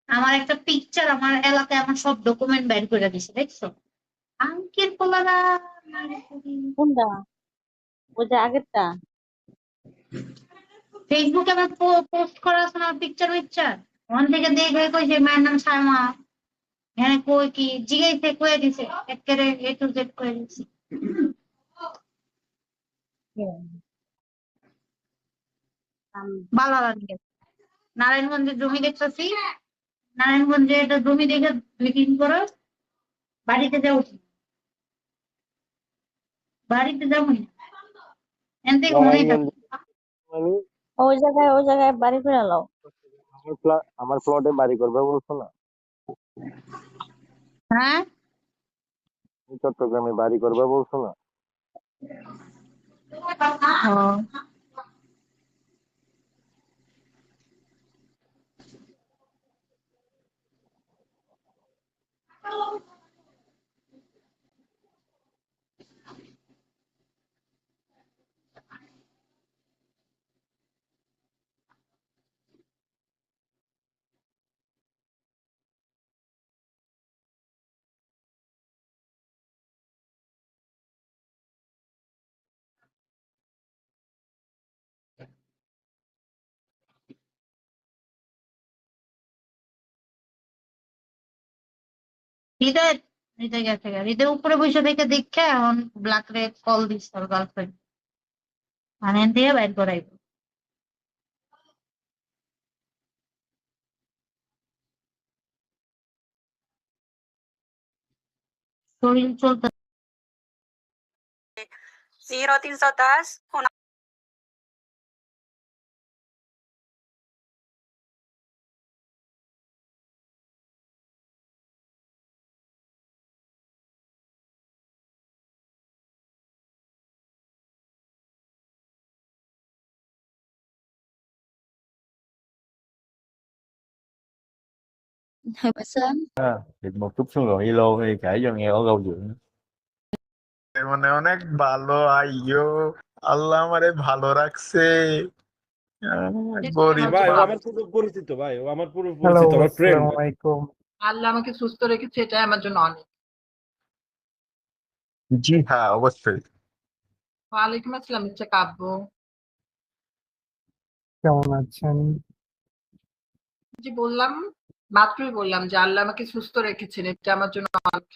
আমার একটা পিকচার আমার এলাকায় আমার সব ডকুমেন্ট বের করে দিছে, দেখছো? আঙ্কেল পোলারা কোনটা? ওই যে আগেরটা? ফেসবুকে আমার পোস্ট করা আছে না পিকচার পিকচার, ওখান থেকে দেখে কইছে মায়ের নাম সায়মা। হ্যাঁ কই কি জিগাইছে কয়ে দিছে, একেবারে এ টু জেড কয়ে দিছে। ভালো লাগে। নারায়ণগঞ্জে জমি দেখতেছি, নারায়ণগঞ্জে এটা জমি দেখে 2 দিন পরে বাড়িতে যাবো, বাড়িতে যাবো না, এন থেকে মনেই নারায়ণগঞ্জ থাকবে। মানে ওই জায়গায় বাড়ি করে নাও। আমার প্লটে বাড়ি করবে বলছো না? হ্যাঁ চট্টগ্রামে বাড়ি করবে বলছো না? ও, হৃদয়, হৃদয় গেছে গা। হৃদয় উপরে বসে থেকে দেখে এখন ব্ল্যাক রে কল দিচ্ছে ওর গার্লফ্রেন্ড, মানে এন দিয়ে বাইর করাইবো। শরীর চলতে 0310 Hơi bị sớm. Thì một chút xuống rồi Ilo thì kể cho nghe ở câu chuyện. মানে অনেক ভালো আইয়ো, আল্লাহ আমারে ভালো রাখছে। গরিব ভাই ও বাপ। আমার পুরো পরিচিত, ভাই ও আমার পুরো হ্যালো, পরিচিত, আমার ফ্রেন্ড। আসসালামু আলাইকুম। আল্লাহ আমাকে সুস্থ রেখেছে, এটাই আমার জন্য অনেক। জি হ্যাঁ অবশ্যই। ওয়ালাইকুম আসসালাম, মিস্টার কাব্য। কেমন আছেন? জি বললাম, মাত্রই বললাম যে আল্লাহ আমাকে সুস্থ রেখেছেন, এটা আমার জন্য অনেক।